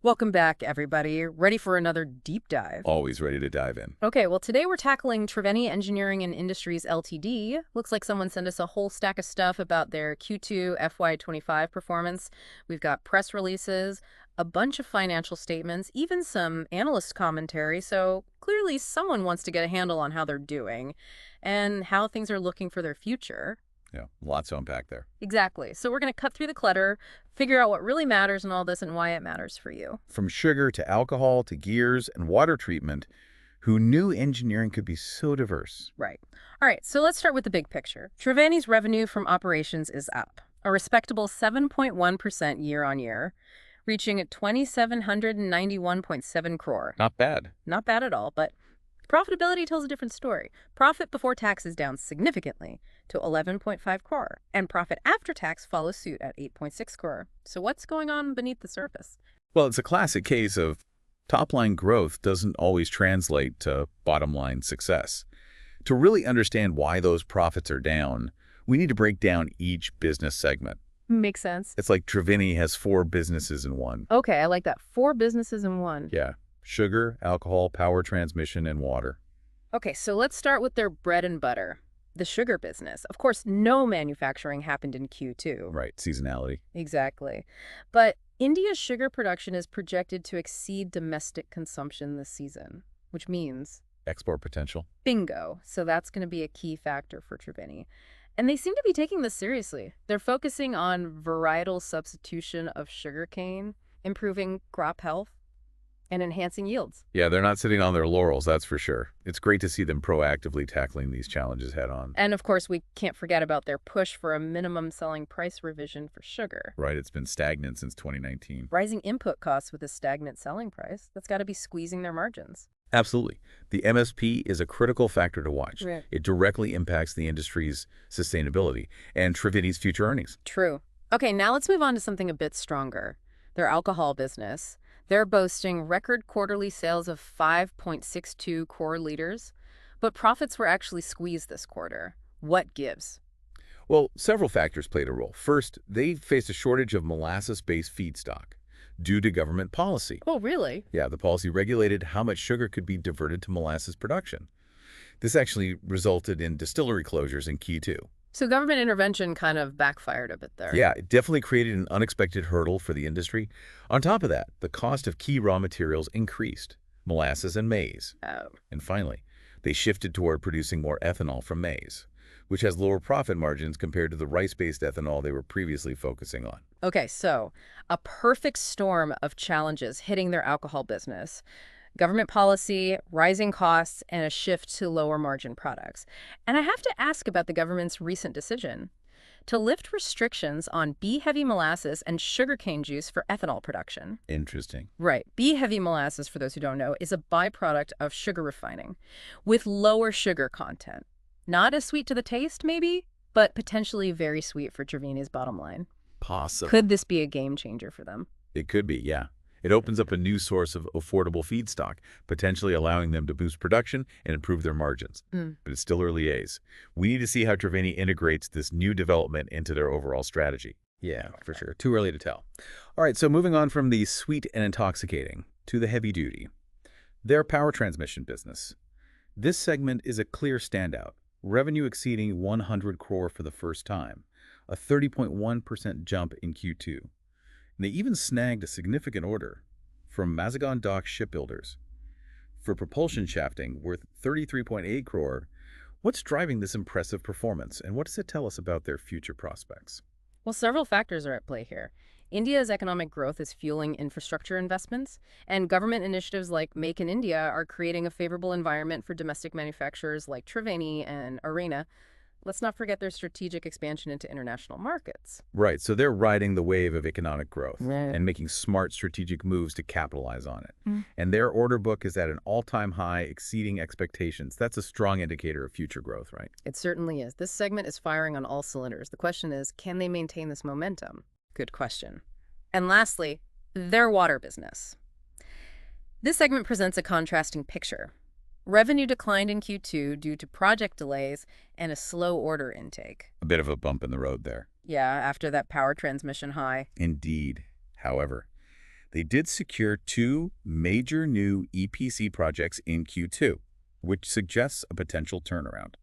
Welcome back, everybody. Ready for another deep dive? Always ready to dive in. Okay, well, today we're tackling Triveni Engineering and Industries Ltd. Looks like someone sent us a whole stack of stuff about their Q2 FY25 performance. We've got press releases, a bunch of financial statements, even some analyst commentary, so clearly someone wants to get a handle on how they're doing and how things are looking for their future. Yeah, lots to unpack there. Exactly. So we're going to cut through the clutter, figure out what really matters in all this and why it matters for you. From sugar to alcohol to gears and water treatment, who knew engineering could be so diverse? Right. All right, so let's start with the big picture. Triveni's revenue from operations is up, a respectable 7.1% year-on-year, reaching at 2,791.7 crore. Not bad. Not bad at all, but profitability tells a different story. Profit before tax is down significantly to 11.5 crore, and profit after tax follows suit at 8.6 crore. So what's going on beneath the surface? Well, it's a classic case of top-line growth doesn't always translate to bottom-line success. To really understand why those profits are down, we need to break down each business segment. Makes sense. It's like Triveni has 4 businesses in one. Okay, I like that. 4 businesses in one. Yeah, sugar, alcohol, power transmission, and water. Okay, so let's start with their bread and butter, the sugar business. Of course, no manufacturing happened in Q2. Right, seasonality. Exactly. But India's sugar production is projected to exceed domestic consumption this season, which means Export potential. bingo. So that's going to be a key factor for Triveni. And they seem to be taking this seriously. They're focusing on varietal substitution of sugarcane, improving crop health, and enhancing yields. Yeah, they're not sitting on their laurels, that's for sure. It's great to see them proactively tackling these challenges head on. And of course, we can't forget about their push for a minimum selling price revision for sugar. Right, it's been stagnant since 2019. Rising input costs with a stagnant selling price, that's got to be squeezing their margins. Absolutely. The MSP is a critical factor to watch. Right. It directly impacts the industry's sustainability and Triveni's future earnings. True. Okay, now let's move on to something a bit stronger. Their alcohol business. They're boasting record quarterly sales of 5.62 crore liters, but profits were actually squeezed this quarter. What gives? Well, several factors played a role. First, they faced a shortage of molasses-based feedstock due to government policy. Oh, really? Yeah, the policy regulated how much sugar could be diverted to molasses production. This actually resulted in distillery closures in Q2. So government intervention kind of backfired a bit there. Yeah, it definitely created an unexpected hurdle for the industry. On top of that, the cost of key raw materials increased, molasses and maize. Oh. And finally, they shifted toward producing more ethanol from maize, which has lower profit margins compared to the rice-based ethanol they were previously focusing on. Okay, so a perfect storm of challenges hitting their alcohol business. Government policy, rising costs, and a shift to lower margin products. And I have to ask about the government's recent decision to lift restrictions on B-heavy molasses and sugarcane juice for ethanol production. Interesting. Right. B-heavy molasses, for those who don't know, is a byproduct of sugar refining with lower sugar content. Not as sweet to the taste, maybe, but potentially very sweet for Triveni's bottom line. Possible. Could this be a game changer for them? It could be, yeah. It opens up a new source of affordable feedstock, potentially allowing them to boost production and improve their margins. But it's still early days. We need to see how Triveni integrates this new development into their overall strategy. Yeah, for sure. Too early to tell. All right, so moving on from the sweet and intoxicating to the heavy duty. Their power transmission business. This segment is a clear standout. Revenue exceeding 100 crore for the first time, a 30.1% jump in Q2. And they even snagged a significant order from Mazagon Dock shipbuilders for propulsion shafting worth 33.8 crore. What's driving this impressive performance, and what does it tell us about their future prospects? Well, several factors are at play here. India's economic growth is fueling infrastructure investments, and government initiatives like Make in India are creating a favorable environment for domestic manufacturers like Triveni and Arena. Let's not forget their strategic expansion into international markets. Right, so they're riding the wave of economic growth Right. and making smart strategic moves to capitalize on it. And their order book is at an all-time high, exceeding expectations. That's a strong indicator of future growth, right? It certainly is. This segment is firing on all cylinders. The question is, can they maintain this momentum? Good question. And lastly, their water business. This segment presents a contrasting picture. Revenue declined in Q2 due to project delays and a slow order intake. A bit of a bump in the road there. Yeah, after that power transmission high. Indeed. However, They did secure two major new EPC projects in Q2, which suggests a potential turnaround.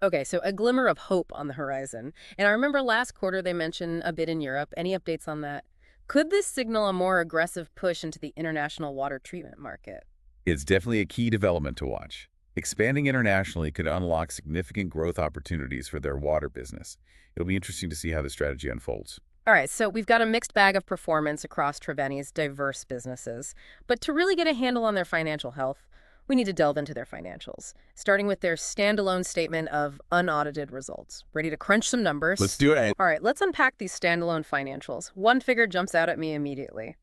Okay, so a glimmer of hope on the horizon. And I remember last quarter they mentioned a bit in Europe. Any updates on that? Could this signal a more aggressive push into the international water treatment market? It's definitely a key development to watch. Expanding internationally could unlock significant growth opportunities for their water business. It'll be interesting to see how the strategy unfolds. All right, so we've got a mixed bag of performance across Triveni's diverse businesses. But to really get a handle on their financial health, we need to delve into their financials, starting with their standalone statement of unaudited results. Ready to crunch some Let's numbers? do it. All right, let's unpack these standalone financials. One figure jumps out at me immediately.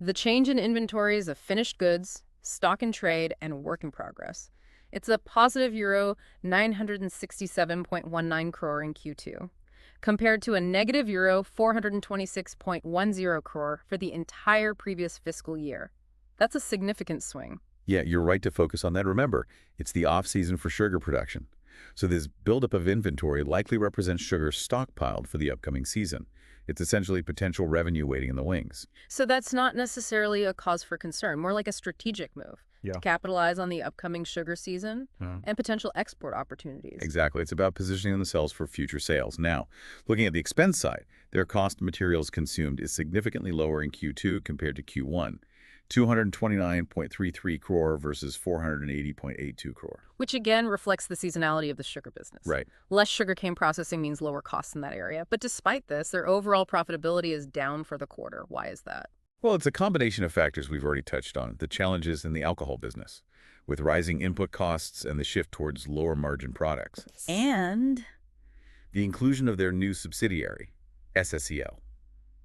The change in inventories of finished goods, stock in trade, and work in progress. It's a positive euro 967.19 crore in Q2, compared to a negative euro 426.10 crore for the entire previous fiscal year. That's a significant swing. Yeah, you're right to focus on that. Remember, it's the off-season for sugar production. So this buildup of inventory likely represents sugar stockpiled for the upcoming season. It's essentially potential revenue waiting in the wings. So that's not necessarily a cause for concern, more like a strategic move to Yeah. capitalize on the upcoming sugar season Uh, and potential export opportunities. Exactly. It's about positioning themselves for future sales. Now, looking at the expense side, their cost of materials consumed is significantly lower in Q2 compared to Q1. 229.33 crore versus 480.82 crore. Which again reflects the seasonality of the sugar business. Right. Less sugarcane processing means lower costs in that area. But despite this, their overall profitability is down for the quarter. Why is that? Well, it's a combination of factors we've already touched on. The challenges in the alcohol business, with rising input costs and the shift towards lower margin products. And The inclusion of their new subsidiary, SSEL,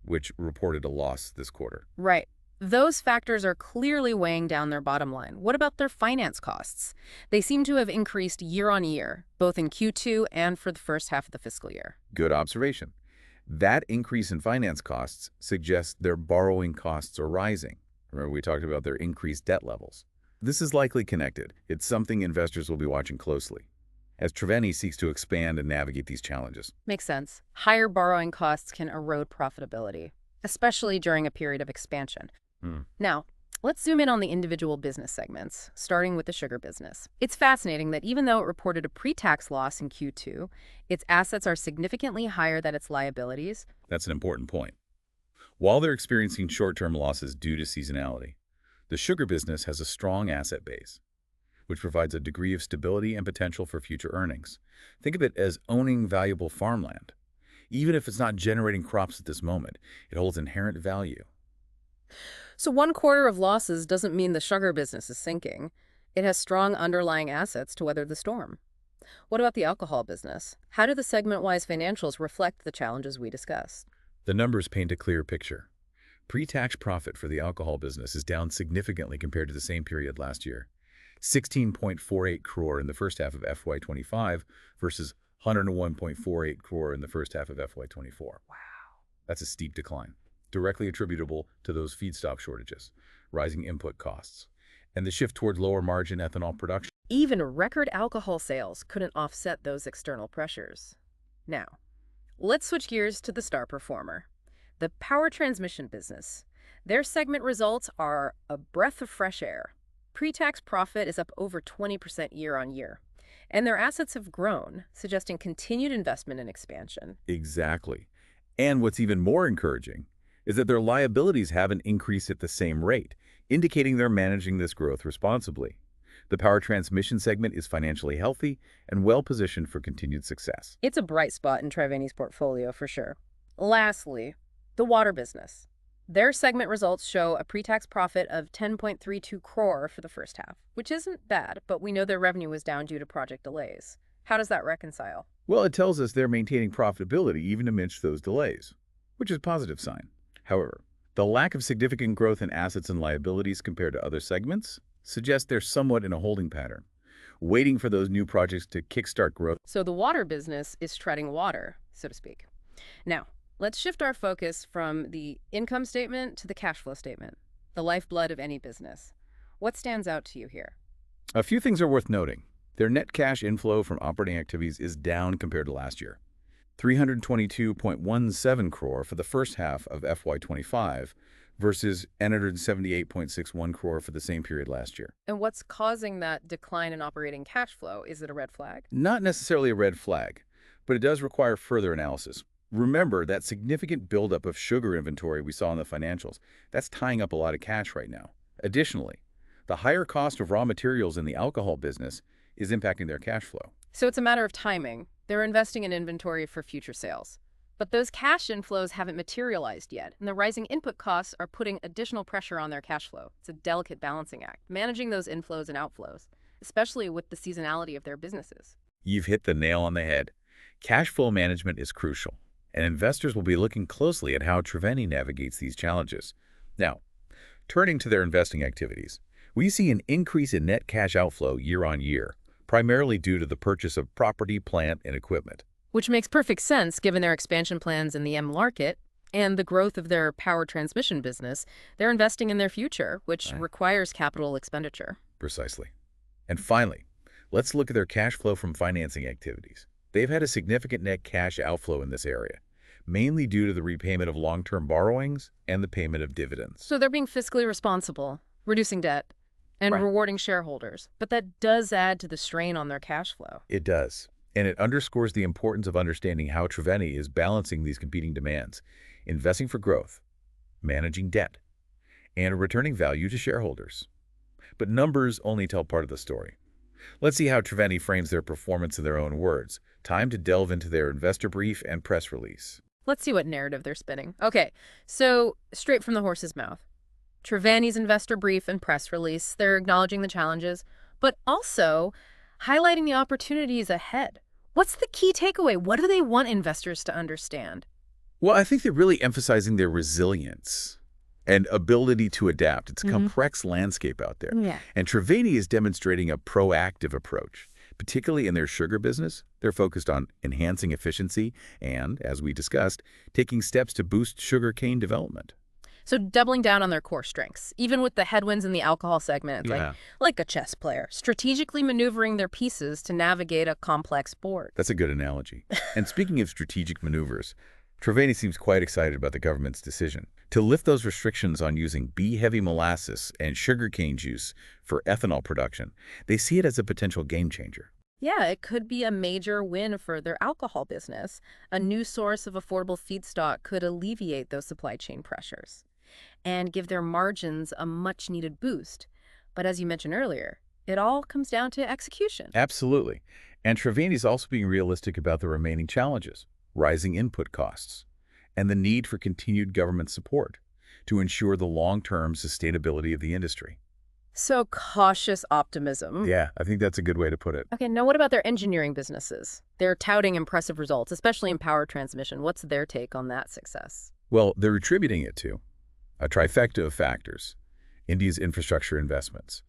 which reported a loss this quarter. right. Those factors are clearly weighing down their bottom line. What about their finance costs? They seem to have increased year on year, both in Q2 and for the first half of the fiscal year. Good observation. That increase in finance costs suggests their borrowing costs are rising. Remember, we talked about their increased debt levels. This is likely connected. It's something investors will be watching closely as Triveni seeks to expand and navigate these challenges. Makes sense. Higher borrowing costs can erode profitability, especially during a period of expansion. Now, let's zoom in on the individual business segments, starting with the sugar business. It's fascinating that even though it reported a pre-tax loss in Q2, its assets are significantly higher than its liabilities. That's an important point. While they're experiencing short-term losses due to seasonality, the sugar business has a strong asset base, which provides a degree of stability and potential for future earnings. Think of it as owning valuable farmland. Even if it's not generating crops at this moment, it holds inherent value. So one quarter of losses doesn't mean the sugar business is sinking. It has strong underlying assets to weather the storm. What about the alcohol business? How do the segment-wise financials reflect the challenges we discussed? The numbers paint a clear picture. Pre-tax profit for the alcohol business is down significantly compared to the same period last year. 16.48 crore in the first half of FY25 versus 101.48 crore in the first half of FY24. Wow. That's a steep decline, directly attributable to those feedstock shortages, rising input costs, and the shift toward lower margin ethanol production. Even record alcohol sales couldn't offset those external pressures. Now, let's switch gears to the star performer, the power transmission business. Their segment results are a breath of fresh air. Pre-tax profit is up over 20% year on year, and their assets have grown, suggesting continued investment and expansion. Exactly. And what's even more encouraging is that their liabilities haven't increased at the same rate, indicating they're managing this growth responsibly. The power transmission segment is financially healthy and well-positioned for continued success. It's a bright spot in Triveni's portfolio for sure. Lastly, the water business. Their segment results show a pre-tax profit of 10.32 crore for the first half, which isn't bad, but we know their revenue was down due to project delays. How does that reconcile? Well, it tells us they're maintaining profitability even amidst those delays, which is a positive sign. However, the lack of significant growth in assets and liabilities compared to other segments suggests they're somewhat in a holding pattern, waiting for those new projects to kickstart growth. So the water business is treading water, so to speak. Now, let's shift our focus from the income statement to the cash flow statement, the lifeblood of any business. What stands out to you here? A few things are worth noting. Their net cash inflow from operating activities is down compared to last year. 322.17 crore for the first half of FY25 versus 978.61 crore for the same period last year. And what's causing that decline in operating cash flow? Is it a red flag? Not necessarily a red flag, but it does require further analysis. Remember that significant buildup of sugar inventory we saw in the financials. That's tying up a lot of cash right now. Additionally, the higher cost of raw materials in the alcohol business is impacting their cash flow. So it's a matter of timing. They're investing in inventory for future sales. But those cash inflows haven't materialized yet, and the rising input costs are putting additional pressure on their cash flow. It's a delicate balancing act, managing those inflows and outflows, especially with the seasonality of their businesses. You've hit the nail on the head. Cash flow management is crucial, and investors will be looking closely at how Triveni navigates these challenges. Now, turning to their investing activities, we see an increase in net cash outflow year on year, primarily due to the purchase of property, plant, and equipment. Which makes perfect sense given their expansion plans in the M market and the growth of their power transmission business. They're investing in their future, which requires capital expenditure. Precisely. And finally, let's look at their cash flow from financing activities. They've had a significant net cash outflow in this area, mainly due to the repayment of long-term borrowings and the payment of dividends. So they're being fiscally responsible, reducing debt, and rewarding shareholders. But that does add to the strain on their cash flow. It does. And it underscores the importance of understanding how Triveni is balancing these competing demands, investing for growth, managing debt, and returning value to shareholders. But numbers only tell part of the story. Let's see how Triveni frames their performance in their own words. Time to delve into their investor brief and press release. Let's see what narrative they're spinning. Okay, so straight from the horse's mouth. Triveni's investor brief and press release, they're acknowledging the challenges, but also highlighting the opportunities ahead. What's the key takeaway? What do they want investors to understand? Well, I think they're really emphasizing their resilience and ability to adapt. It's a complex landscape out there. Yeah. And Triveni is demonstrating a proactive approach. Particularly in their sugar business, they're focused on enhancing efficiency and, as we discussed, taking steps to boost sugarcane development. So doubling down on their core strengths, even with the headwinds in the alcohol segment, it's like a chess player, strategically maneuvering their pieces to navigate a complex board. That's a good analogy. And speaking of strategic maneuvers, Triveni seems quite excited about the government's decision to lift those restrictions on using B-heavy molasses and sugarcane juice for ethanol production. They see it as a potential game changer. Yeah, it could be a major win for their alcohol business. A new source of affordable feedstock could alleviate those supply chain pressures and give their margins a much-needed boost. But as you mentioned earlier, it all comes down to execution. Absolutely. And Triveni is also being realistic about the remaining challenges, rising input costs, and the need for continued government support to ensure the long-term sustainability of the industry. So cautious optimism. Yeah, I think that's a good way to put it. Okay, now what about their engineering businesses? They're touting impressive results, especially in power transmission. What's their take on that success? Well, they're attributing it to a trifecta of factors: India's infrastructure investments,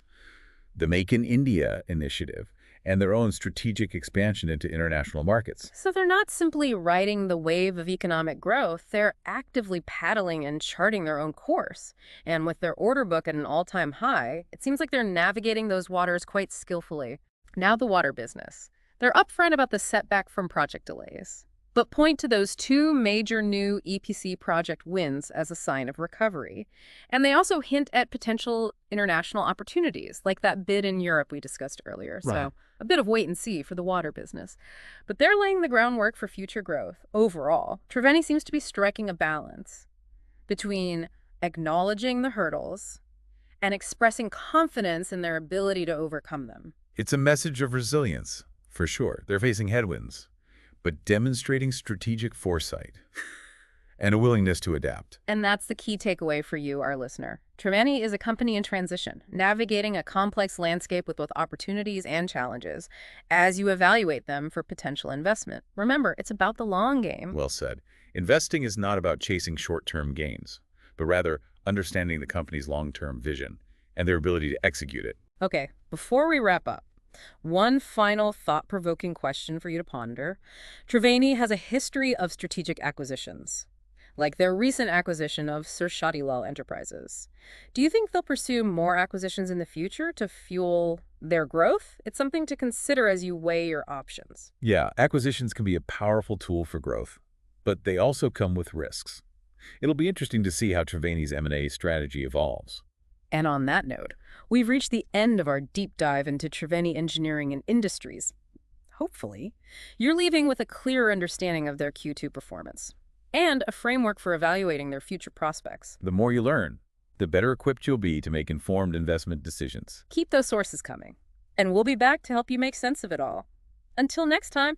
the Make in India initiative, and their own strategic expansion into international markets. So they're not simply riding the wave of economic growth, they're actively paddling and charting their own course. And with their order book at an all-time high, it seems like they're navigating those waters quite skillfully. Now the water business. They're upfront about the setback from project delays, but point to those two major new EPC project wins as a sign of recovery. And they also hint at potential international opportunities, like that bid in Europe we discussed earlier. Right. So a bit of wait and see for the water business. But they're laying the groundwork for future growth. Overall, Triveni seems to be striking a balance between acknowledging the hurdles and expressing confidence in their ability to overcome them. It's a message of resilience, for sure. They're facing headwinds, but demonstrating strategic foresight and a willingness to adapt. And that's the key takeaway for you, our listener. Triveni is a company in transition, navigating a complex landscape with both opportunities and challenges as you evaluate them for potential investment. Remember, it's about the long game. Well said. Investing is not about chasing short-term gains, but rather understanding the company's long-term vision and their ability to execute it. Okay, before we wrap up, one final thought-provoking question for you to ponder. Triveni has a history of strategic acquisitions, like their recent acquisition of Sir Shadi Enterprises. Do you think they'll pursue more acquisitions in the future to fuel their growth? It's something to consider as you weigh your options. Yeah, acquisitions can be a powerful tool for growth, but they also come with risks. It'll be interesting to see how Triveni's M&A strategy evolves. And on that note, we've reached the end of our deep dive into Triveni Engineering and Industries. Hopefully, you're leaving with a clearer understanding of their Q2 performance and a framework for evaluating their future prospects. The more you learn, the better equipped you'll be to make informed investment decisions. Keep those sources coming, and we'll be back to help you make sense of it all. Until next time.